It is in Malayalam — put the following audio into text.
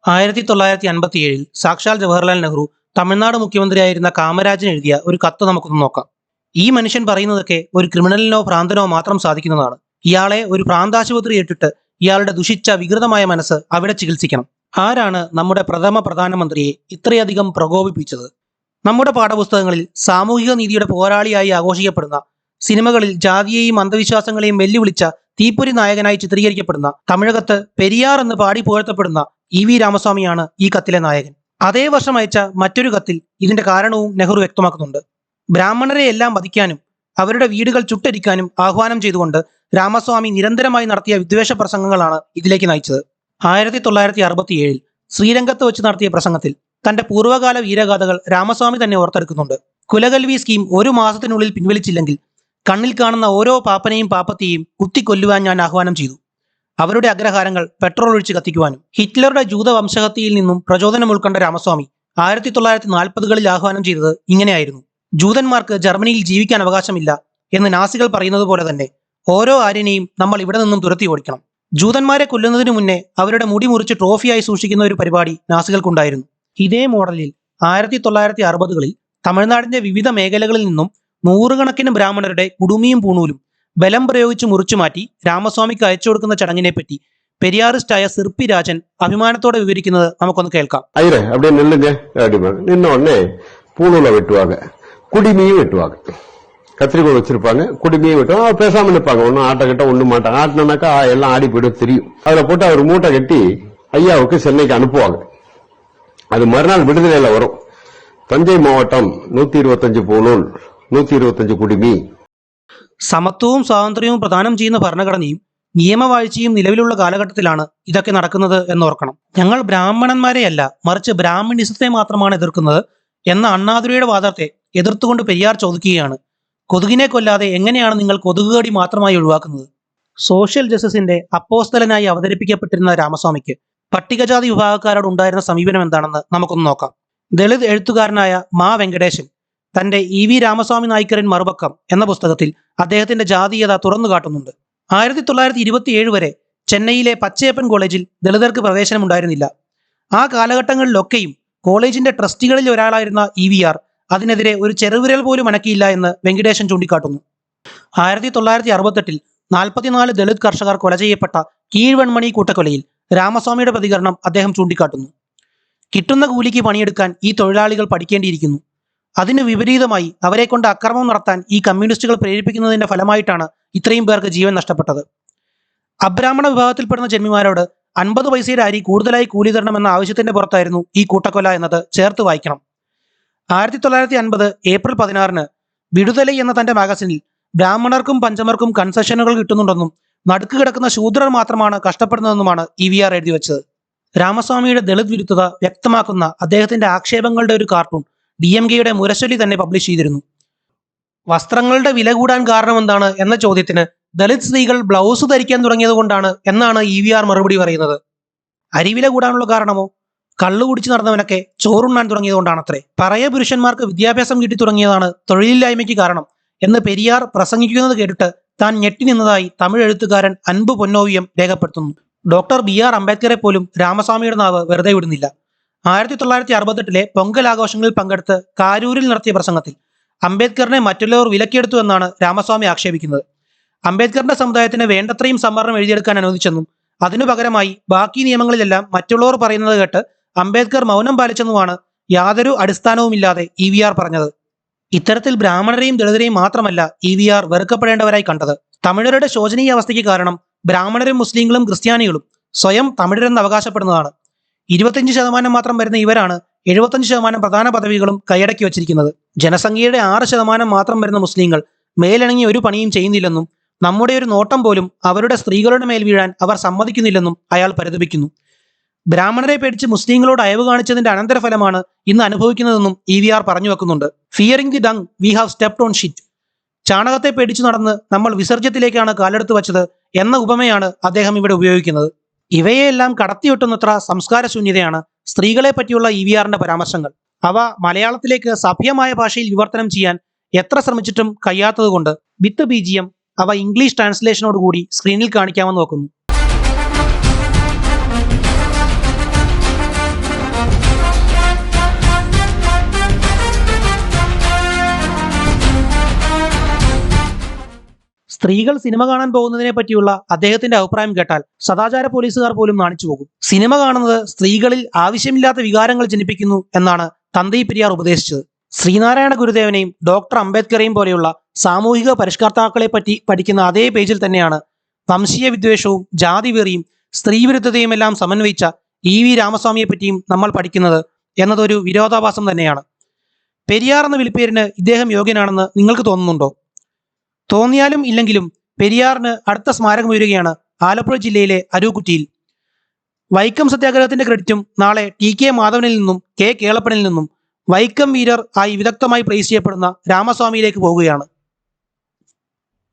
1957 സാക്ഷാൽ ജവഹർലാൽ നെഹ്റു തമിഴ്നാട് മുഖ്യമന്ത്രിയായിരുന്ന കാമരാജന് എഴുതിയ ഒരു കത്ത് നമുക്കൊന്ന് നോക്കാം. ഈ മനുഷ്യൻ പറയുന്നതൊക്കെ ഒരു ക്രിമിനലിനോ ഭ്രാന്തനോ മാത്രം സാധിക്കുന്നതാണ്. ഇയാളെ ഒരു ഭ്രാന്താശുപത്രി ഇട്ടിട്ട് ഇയാളുടെ ദുഷിച്ച വികൃതമായ മനസ്സ് അവിടെ ചികിത്സിക്കണം. ആരാണ് നമ്മുടെ പ്രഥമ പ്രധാനമന്ത്രിയെ ഇത്രയധികം പ്രകോപിപ്പിച്ചത്? നമ്മുടെ പാഠപുസ്തകങ്ങളിൽ സാമൂഹിക നീതിയുടെ പോരാളിയായി ആഘോഷിക്കപ്പെടുന്ന, സിനിമകളിൽ ജാതിയെയും അന്ധവിശ്വാസങ്ങളെയും വെല്ലുവിളിച്ച തീപ്പൊരി നായകനായി ചിത്രീകരിക്കപ്പെടുന്ന, തമിഴകത്ത് പെരിയാർ എന്ന് പാടി പുകഴ്ത്തപ്പെടുന്ന ഇ വി രാമസ്വാമിയാണ് ഈ കത്തിലെ നായകൻ. അതേ വർഷം അയച്ച മറ്റൊരു കത്തിൽ ഇതിന്റെ കാരണവും നെഹ്റു വ്യക്തമാക്കുന്നുണ്ട്. ബ്രാഹ്മണരെ എല്ലാം വധിക്കാനും അവരുടെ വീടുകൾ ചുട്ടരിക്കാനും ആഹ്വാനം ചെയ്തുകൊണ്ട് രാമസ്വാമി നിരന്തരമായി നടത്തിയ വിദ്വേഷ പ്രസംഗങ്ങളാണ് ഇതിലേക്ക് നയിച്ചത്. 1967 ശ്രീരംഗത്ത് വെച്ച് നടത്തിയ പ്രസംഗത്തിൽ തന്റെ പൂർവ്വകാല വീരഗാഥകൾ രാമസ്വാമി തന്നെ ഓർത്തെടുക്കുന്നുണ്ട്. കുലകൽവി സ്കീം 1 മാസത്തിനുള്ളിൽ പിൻവലിച്ചില്ലെങ്കിൽ കണ്ണിൽ കാണുന്ന ഓരോ പാപ്പനെയും പാപ്പത്തെയും കുത്തിക്കൊല്ലുവാൻ ഞാൻ ആഹ്വാനം ചെയ്തു. അവരുടെ അഗ്രഹാരങ്ങൾ പെട്രോൾ ഒഴിച്ച് കത്തിക്കുവാനും. ഹിറ്റ്ലറുടെ ജൂതവംശഹത്യയിൽ നിന്നും പ്രചോദനം ഉൾക്കൊണ്ട രാമസ്വാമി 1940കളിൽ ആഹ്വാനം ചെയ്തത് ഇങ്ങനെയായിരുന്നു: ജൂതന്മാർക്ക് ജർമ്മനിയിൽ ജീവിക്കാൻ അവകാശമില്ല എന്ന് നാസികൾ പറയുന്നത് പോലെ തന്നെ ഓരോ ആര്യനെയും നമ്മൾ ഇവിടെ നിന്നും തുരത്തി ഓടിക്കണം. ജൂതന്മാരെ കൊല്ലുന്നതിനു മുന്നേ അവരുടെ മുടി മുറിച്ച് ട്രോഫിയായി സൂക്ഷിക്കുന്ന ഒരു പരിപാടി നാസികൾക്കുണ്ടായിരുന്നു. ഇതേ മോഡലിൽ 1960കളിൽ തമിഴ്നാടിന്റെ വിവിധ മേഖലകളിൽ നിന്നും നൂറുകണക്കിന് ബ്രാഹ്മണരുടെ കുടുമിയും പൂണൂലും ബലം പ്രയോഗിച്ച് മുറിച്ചു മാറ്റി രാമസ്വാമിക്ക് അയച്ചു കൊടുക്കുന്ന ചടങ്ങിനെ പറ്റി പെരിയാറിസ്റ്റായ സിർപ്പി രാജൻ അഭിമാനത്തോടെ വിവരിക്കുന്നത് നമുക്കൊന്ന് കേൾക്കാം. பூணூல வெட்டுவாங்க, குடிமையும் வெட்டுவாங்க, கத்திரிக்கோள் வச்சிருப்பாங்க, குடிமையும் வெட்டுவாங்க. பேசாம நிற்பாங்க, ஒன்னும் ஆட்டக்கிட்ட ஒண்ணும் மாட்டாங்க. ஆட்டினாக்கா எல்லாம் ஆடி போயிடும் தெரியும். அதுல போட்டு அவர் மூட்டை கட்டி ஐயாவுக்கு சென்னைக்கு அனுப்புவாங்க. அது மறுநாள் விடுதலையில வரும். தஞ்சை மாவட்டம் 125 പൂണൂൽ, 125 കുടിമി. സമത്വവും സ്വാതന്ത്ര്യവും പ്രദാനം ചെയ്യുന്ന ഭരണഘടനയും നിയമവാഴ്ചയും നിലവിലുള്ള കാലഘട്ടത്തിലാണ് ഇതൊക്കെ നടക്കുന്നത് എന്നോർക്കണം. ഞങ്ങൾ ബ്രാഹ്മണന്മാരെയല്ല, മറിച്ച് ബ്രാഹ്മണിസത്തെ മാത്രമാണ് എതിർക്കുന്നത് എന്ന അണ്ണാദുരൈയുടെ വാദത്തെ എതിർത്തുകൊണ്ട് പെരിയാർ ചോദിക്കുകയാണ്: കൊതുകിനെ കൊല്ലാതെ എങ്ങനെയാണ് നിങ്ങൾ കൊതുകുകടി മാത്രമായി ഒഴിവാക്കുന്നത്? സോഷ്യൽ ജസ്റ്റിസിന്റെ അപ്പോസ്തലനായി അവതരിപ്പിക്കപ്പെട്ടിരുന്ന രാമസ്വാമിക്ക് പട്ടികജാതി വിഭാഗക്കാരോട് ഉണ്ടായിരുന്ന സമീപനം എന്താണെന്ന് നമുക്കൊന്ന് നോക്കാം. ദളിത് എഴുത്തുകാരനായ മാ വെങ്കടേശൻ തന്റെ ഇ വി രാമസ്വാമി നായ്ക്കറിൻ മറുപക്കം എന്ന പുസ്തകത്തിൽ അദ്ദേഹത്തിന്റെ ജാതീയത തുറന്നു കാട്ടുന്നുണ്ട്. 1927 വരെ ചെന്നൈയിലെ പച്ചയപ്പൻ കോളേജിൽ ദളിതർക്ക് പ്രവേശനം ഉണ്ടായിരുന്നില്ല. ആ കാലഘട്ടങ്ങളിലൊക്കെയും കോളേജിന്റെ ട്രസ്റ്റികളിൽ ഒരാളായിരുന്ന ഇ വി ആർ അതിനെതിരെ ഒരു ചെറുവിരൽ പോലും അനക്കിയില്ല എന്ന് വെങ്കടേശൻ ചൂണ്ടിക്കാട്ടുന്നു. 1968 44 ദളിത് കർഷകർ കൊല ചെയ്യപ്പെട്ട കീഴ്വൺമണി കൂട്ടക്കൊലയിൽ രാമസ്വാമിയുടെ പ്രതികരണം അദ്ദേഹം ചൂണ്ടിക്കാട്ടുന്നു. കിട്ടുന്ന കൂലിക്ക് പണിയെടുക്കാൻ ഈ തൊഴിലാളികൾ പഠിക്കേണ്ടിയിരിക്കുന്നു. അതിന് വിപരീതമായി അവരെ കൊണ്ട് അക്രമം നടത്താൻ ഈ കമ്മ്യൂണിസ്റ്റുകൾ പ്രേരിപ്പിക്കുന്നതിന്റെ ഫലമായിട്ടാണ് ഇത്രയും പേർക്ക് ജീവൻ നഷ്ടപ്പെട്ടത്. അബ്രാഹ്മണ വിഭാഗത്തിൽപ്പെടുന്ന ജന്മിമാരോട് 50 പൈസയുടെ അരി കൂടുതലായി കൂലി തരണമെന്ന ആവശ്യത്തിന്റെ പുറത്തായിരുന്നു ഈ കൂട്ടക്കൊല എന്നത് ചേർത്ത് വായിക്കണം. 1950 ഏപ്രിൽ 16 വിടുതലൈ എന്ന തന്റെ മാഗസിനിൽ ബ്രാഹ്മണർക്കും പഞ്ചമർക്കും കൺസെഷനുകൾ കിട്ടുന്നുണ്ടെന്നും നടുക്ക് കിടക്കുന്ന ശൂദ്രർ മാത്രമാണ് കഷ്ടപ്പെടുന്നതെന്നുമാണ് ഇ വി ആർ എഴുതി വെച്ചത്. രാമസ്വാമിയുടെ ദളിത് വിരുദ്ധത വ്യക്തമാക്കുന്ന അദ്ദേഹത്തിന്റെ ആക്ഷേപങ്ങളുടെ ഒരു കാർട്ടൂൺ DMKയുടെ മുരശൊലി തന്നെ പബ്ലിഷ് ചെയ്തിരുന്നു. വസ്ത്രങ്ങളുടെ വില കൂടാൻ കാരണം എന്താണ് എന്ന ചോദ്യത്തിന് ദളിത് സ്ത്രീകൾ ബ്ലൗസ് ധരിക്കാൻ തുടങ്ങിയത് കൊണ്ടാണ് എന്നാണ് ഇ വി ആർ മറുപടി പറയുന്നത്. അരിവില കൂടാനുള്ള കാരണമോ? കള്ളു കുടിച്ചു നടന്നവനൊക്കെ ചോറുണ്ണാൻ തുടങ്ങിയതുകൊണ്ടാണത്രേ. പറയ പുരുഷന്മാർക്ക് വിദ്യാഭ്യാസം കിട്ടി തുടങ്ങിയതാണ് തൊഴിലില്ലായ്മയ്ക്ക് കാരണം എന്ന് പെരിയാർ പ്രസംഗിക്കുന്നത് കേട്ടിട്ട് താൻ ഞെട്ടി നിന്നതായി തമിഴ് എഴുത്തുകാരൻ അൻപു പൊന്നോവിയം രേഖപ്പെടുത്തുന്നു. ഡോക്ടർ BR അംബേദ്കറെ പോലും രാമസ്വാമിയുടെ നാവ് വെറുതെ വിടുന്നില്ല. 1968 പൊങ്കൽ ആഘോഷങ്ങളിൽ പങ്കെടുത്ത് കാരൂരിൽ നടത്തിയ പ്രസംഗത്തിൽ അംബേദ്കറിനെ മറ്റുള്ളവർ വിലക്കിയെടുത്തു എന്നാണ് രാമസ്വാമി ആക്ഷേപിക്കുന്നത്. അംബേദ്കറിന്റെ സമുദായത്തിന് വേണ്ടത്രയും സംവരണം എഴുതിയെടുക്കാൻ അനുവദിച്ചെന്നും അതിനു പകരമായി ബാക്കി നിയമങ്ങളിലെല്ലാം മറ്റുള്ളവർ പറയുന്നത് കേട്ട് അംബേദ്കർ മൗനം പാലിച്ചെന്നുമാണ് യാതൊരു അടിസ്ഥാനവുമില്ലാതെ ഇ വി ആർ പറഞ്ഞത്. ഇത്തരത്തിൽ ബ്രാഹ്മണരെയും ദളിതരെയും മാത്രമല്ല ഇ വി ആർ വെറുക്കപ്പെടേണ്ടവരായി കണ്ടത്. തമിഴരുടെ ശോചനീയ അവസ്ഥയ്ക്ക് കാരണം ബ്രാഹ്മണരും മുസ്ലിങ്ങളും ക്രിസ്ത്യാനികളും സ്വയം തമിഴരെന്ന് അവകാശപ്പെടുന്നതാണ്. 25% മാത്രം വരുന്ന ഇവരാണ് 75% പ്രധാന പദവികളും കൈയടക്കി വച്ചിരിക്കുന്നത്. ജനസംഖ്യയുടെ 6% മാത്രം വരുന്ന മുസ്ലിങ്ങൾ മേലണങ്ങി ഒരു പണിയും ചെയ്യുന്നില്ലെന്നും നമ്മുടെ ഒരു നോട്ടം പോലും അവരുടെ സ്ത്രീകളുടെ മേൽ വീഴാൻ അവർ സമ്മതിക്കുന്നില്ലെന്നും അയാൾ പരിതപിക്കുന്നു. ബ്രാഹ്മണരെ പേടിച്ച് മുസ്ലിങ്ങളോട് അയവ് കാണിച്ചതിന്റെ അനന്തരഫലമാണ് ഇന്ന് അനുഭവിക്കുന്നതെന്നും ഇ വി ആർ പറഞ്ഞു വെക്കുന്നുണ്ട്. Fearing the dung we have stepped on shit. ചാണകത്തെ പേടിച്ചു നടന്ന് നമ്മൾ വിസർജ്യത്തിലേക്കാണ് കാലെടുത്ത് വച്ചത് എന്ന ഉപമയാണ് അദ്ദേഹം ഇവിടെ ഉപയോഗിക്കുന്നത്. ഇവയെല്ലാം കടത്തിവെട്ടുന്നത്ര സംസ്കാര ശൂന്യതയാണ് സ്ത്രീകളെ പറ്റിയുള്ള ഇ വി ആറിന്റെ പരാമർശങ്ങൾ. അവ മലയാളത്തിലേക്ക് സഭ്യമായ ഭാഷയിൽ വിവർത്തനം ചെയ്യാൻ എത്ര ശ്രമിച്ചിട്ടും കഴിയാത്തതുകൊണ്ട് വിത്ത് BGM അവ ഇംഗ്ലീഷ് ട്രാൻസ്ലേഷനോടുകൂടി സ്ക്രീനിൽ കാണിക്കാമെന്ന് നോക്കുന്നു. സ്ത്രീകൾ സിനിമ കാണാൻ പോകുന്നതിനെ പറ്റിയുള്ള അദ്ദേഹത്തിന്റെ അഭിപ്രായം കേട്ടാൽ സദാചാര പോലീസുകാർ പോലും നാണിച്ചു പോകും. സിനിമ കാണുന്നത് സ്ത്രീകളിൽ ആവശ്യമില്ലാത്ത വികാരങ്ങൾ ജനിപ്പിക്കുന്നു എന്നാണ് തന്തൈ പെരിയാർ ഉപദേശിച്ചത്. ശ്രീനാരായണ ഗുരുദേവനെയും ഡോക്ടർ അംബേദ്കറെയും പോലെയുള്ള സാമൂഹിക പരിഷ്കർത്താക്കളെ പറ്റി പഠിക്കുന്ന അതേ പേജിൽ തന്നെയാണ് വംശീയ വിദ്വേഷവും ജാതിവെറിയും സ്ത്രീവിരുദ്ധതയും എല്ലാം സമന്വയിച്ച EV രാമസ്വാമിയെ പറ്റിയും നമ്മൾ പഠിക്കുന്നത് എന്നതൊരു വിരോധാഭാസം തന്നെയാണ്. പെരിയാർ എന്ന വിളിപ്പേരിന് ഇദ്ദേഹം യോഗ്യനാണെന്ന് നിങ്ങൾക്ക് തോന്നുന്നുണ്ടോ? തോന്നിയാലും ഇല്ലെങ്കിലും പെരിയാറിന് അടുത്ത സ്മാരകം ഉയരുകയാണ് ആലപ്പുഴ ജില്ലയിലെ അരൂക്കുറ്റിയിൽ. വൈക്കം സത്യാഗ്രഹത്തിന്റെ ക്രെഡിറ്റും നാളെ TK മാധവനിൽ നിന്നും K കേളപ്പനിൽ നിന്നും വൈക്കം വീരർ ആയി വിദഗ്ധമായി പ്രൈസ് ചെയ്യപ്പെടുന്ന രാമസ്വാമിയിലേക്ക് പോവുകയാണ്.